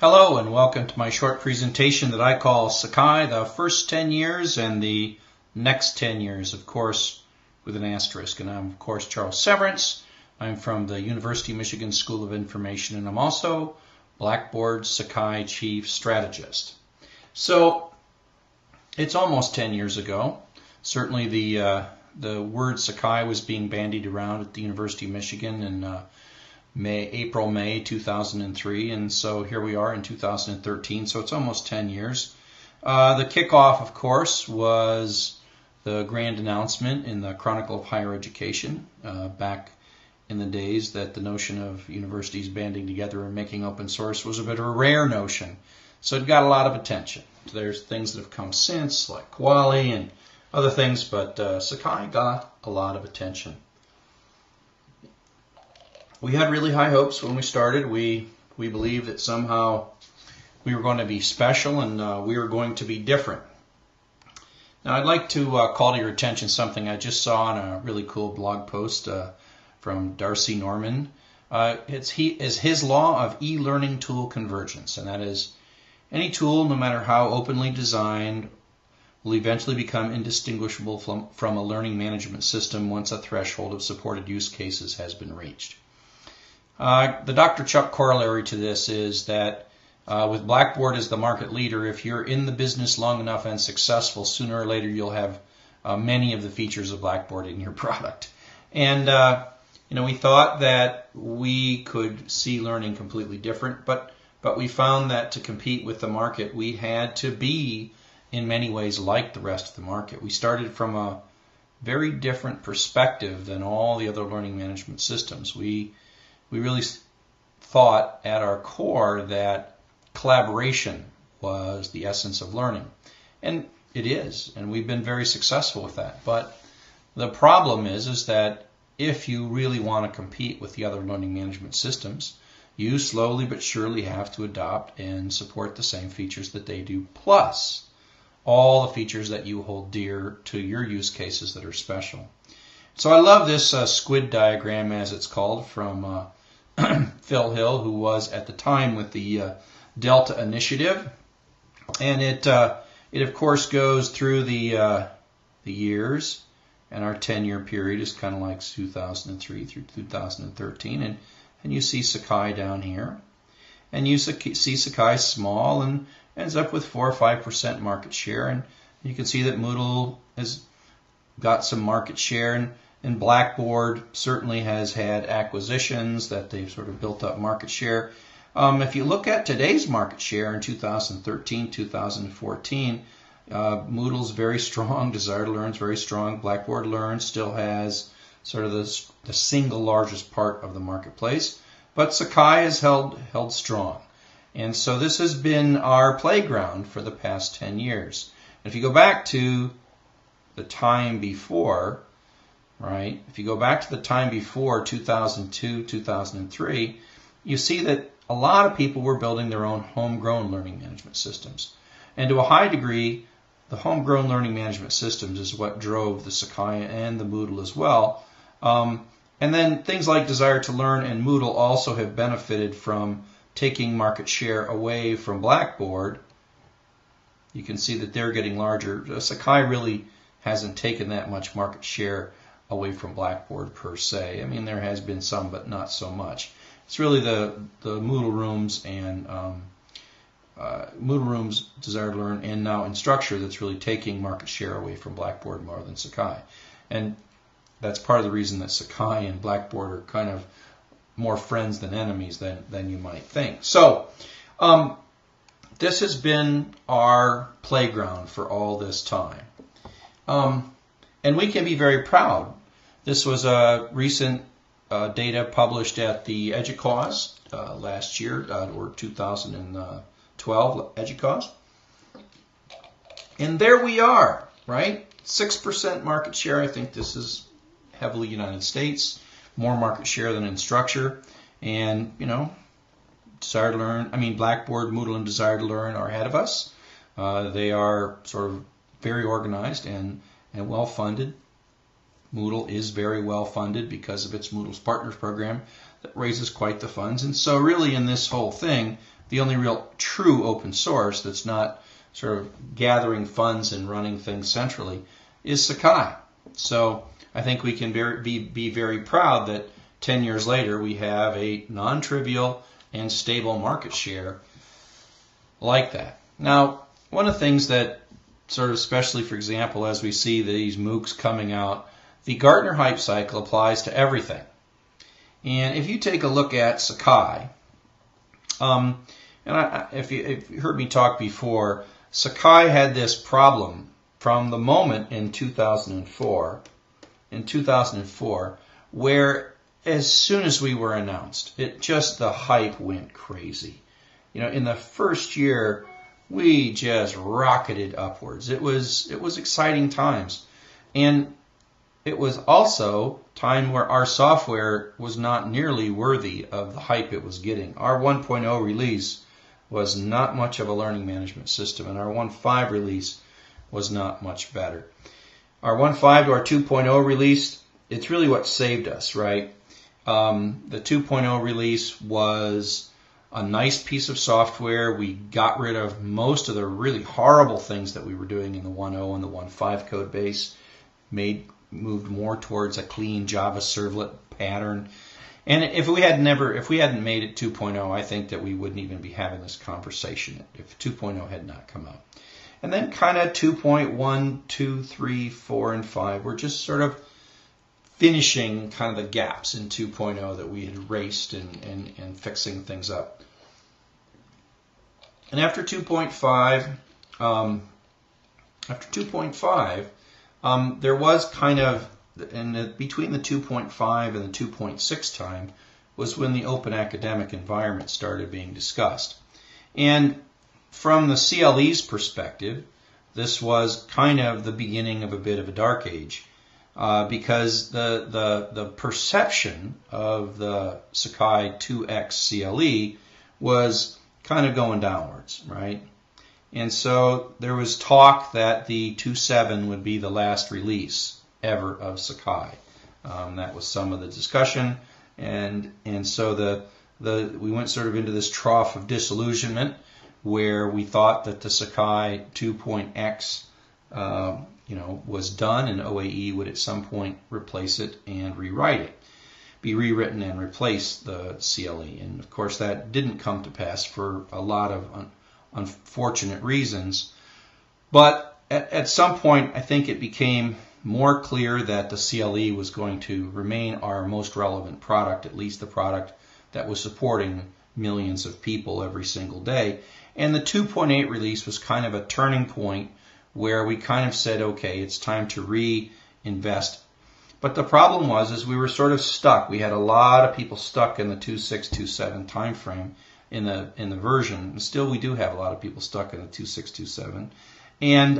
Hello and welcome to my short presentation that I call Sakai, the first 10 years and the next 10 years, of course, with an asterisk. And I'm, of course, Charles Severance. I'm from the University of Michigan School of Information, and I'm also Blackboard Sakai Chief Strategist. So it's almost 10 years ago. Certainly the word Sakai was being bandied around at the University of Michigan in April, May 2003, and so here we are in 2013, so it's almost 10 years. The kickoff, of course, was the grand announcement in the Chronicle of Higher Education back in the days that the notion of universities banding together and making open source was a bit of a rare notion. So it got a lot of attention. There's things that have come since, like Kuali and other things, but Sakai got a lot of attention. We had really high hopes when we started. We believed that somehow we were going to be special and we were going to be different. Now I'd like to call to your attention something I just saw on a really cool blog post from Darcy Norman. It's his law of e-learning tool convergence, and that is any tool, no matter how openly designed, will eventually become indistinguishable from a learning management system once a threshold of supported use cases has been reached. The Dr. Chuck corollary to this is that with Blackboard as the market leader, if you're in the business long enough and successful, sooner or later you'll have many of the features of Blackboard in your product. And we thought that we could see learning completely different, but we found that to compete with the market, we had to be in many ways like the rest of the market. We started from a very different perspective than all the other learning management systems. We really thought at our core that collaboration was the essence of learning. And it is, and we've been very successful with that. But the problem is that if you really want to compete with the other learning management systems, you slowly but surely have to adopt and support the same features that they do, plus all the features that you hold dear to your use cases that are special. So I love this squid diagram, as it's called, from Phil Hill, who was at the time with the Delta Initiative, and it of course goes through the years, and our 10-year period is kind of like 2003 through 2013, and you see Sakai down here, and you see Sakai small and ends up with 4 or 5% market share, and you can see that Moodle has got some market share, and Blackboard certainly has had acquisitions that they've sort of built up market share. If you look at today's market share in 2013, 2014, Moodle's very strong, Desire to Learn's very strong, Blackboard Learn still has sort of the single largest part of the marketplace, but Sakai has held strong. And so this has been our playground for the past 10 years. And if you go back to the time before, right? If you go back to the time before 2002, 2003, you see that a lot of people were building their own homegrown learning management systems. And to a high degree, the homegrown learning management systems is what drove the Sakai and the Moodle as well. And then things like Desire to Learn and Moodle also have benefited from taking market share away from Blackboard. You can see that they're getting larger. Sakai really hasn't taken that much market share away from Blackboard per se. I mean, there has been some, but not so much. It's really the Moodle Rooms and Moodle Rooms, Desire to Learn, and now Instructure that's really taking market share away from Blackboard more than Sakai. And that's part of the reason that Sakai and Blackboard are kind of more friends than enemies than you might think. So this has been our playground for all this time. And we can be very proud. This was a recent data published at the EDUCAUSE last year, or 2012 EDUCAUSE. And there we are, right? 6% market share. I think this is heavily United States. More market share than Instructure. And, Desire to Learn, Blackboard, Moodle, and Desire to Learn are ahead of us. They are sort of very organized and well funded. Moodle is very well funded because of its Moodle's Partners program that raises quite the funds. And so really in this whole thing, the only real true open source that's not sort of gathering funds and running things centrally is Sakai. So I think we can be very proud that 10 years later we have a non-trivial and stable market share like that. Now, one of the things that sort of, especially for example, as we see these MOOCs coming out, the Gartner hype cycle applies to everything. And if you take a look at Sakai, if you heard me talk before, Sakai had this problem from the moment in 2004, where as soon as we were announced, the hype went crazy. You know, in the first year, we just rocketed upwards. It was exciting times. And it was also time where our software was not nearly worthy of the hype it was getting. Our 1.0 release was not much of a learning management system, and our 1.5 release was not much better. Our 1.5 to our 2.0 release, it's really what saved us, right? The 2.0 release was a nice piece of software. We got rid of most of the really horrible things that we were doing in the 1.0 and the 1.5 code base, moved more towards a clean Java servlet pattern. And if we hadn't made it 2.0, I think that we wouldn't even be having this conversation if 2.0 had not come out. And then kind of 2.1, 2, 3, 4, and 5 were just sort of finishing kind of the gaps in 2.0 that we had erased and fixing things up. And after 2.5, there was kind of, between the 2.5 and the 2.6 time was when the open academic environment started being discussed. And from the CLE's perspective, this was kind of the beginning of a bit of a dark age, because the perception of the Sakai 2X CLE was kind of going downwards, right? And so there was talk that the 2.7 would be the last release ever of Sakai. That was some of the discussion, and so we went sort of into this trough of disillusionment where we thought that the Sakai 2.x was done, and OAE would at some point replace it and rewrite it, be rewritten and replace the CLE. And of course that didn't come to pass for a lot of unfortunate reasons. But at some point I think it became more clear that the CLE was going to remain our most relevant product, at least the product that was supporting millions of people every single day. And the 2.8 release was kind of a turning point where we kind of said, okay, it's time to reinvest. But the problem was we were sort of stuck. We had a lot of people stuck in the 2.6, 2.7 time frame in the version. And still we do have a lot of people stuck in the 2.6, 2.7. And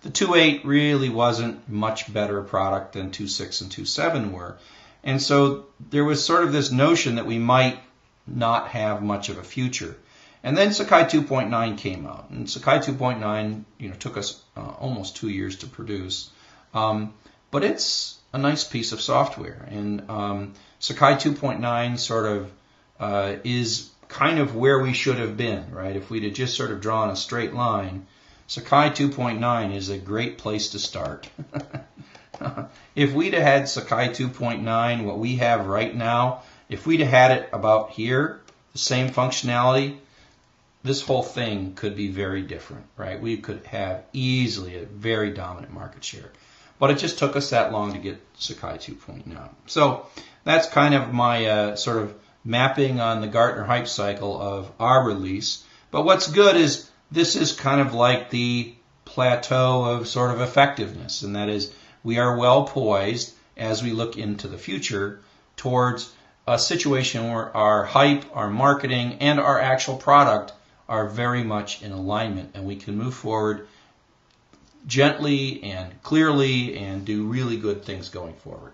the 2.8 really wasn't much better product than 2.6 and 2.7 were. And so there was sort of this notion that we might not have much of a future. And then Sakai 2.9 came out, and Sakai 2.9, took us almost 2 years to produce, but it's a nice piece of software. And Sakai 2.9 sort of is kind of where we should have been, right? If we'd have just sort of drawn a straight line, Sakai 2.9 is a great place to start. If we'd have had Sakai 2.9, what we have right now, if we'd have had it about here, the same functionality, this whole thing could be very different, right? We could have easily a very dominant market share. But it just took us that long to get Sakai 2.9. So that's kind of my sort of mapping on the Gartner hype cycle of our release. But what's good is this is kind of like the plateau of sort of effectiveness, and that is we are well poised as we look into the future towards a situation where our hype, our marketing, and our actual product are very much in alignment, and we can move forward gently and clearly and do really good things going forward.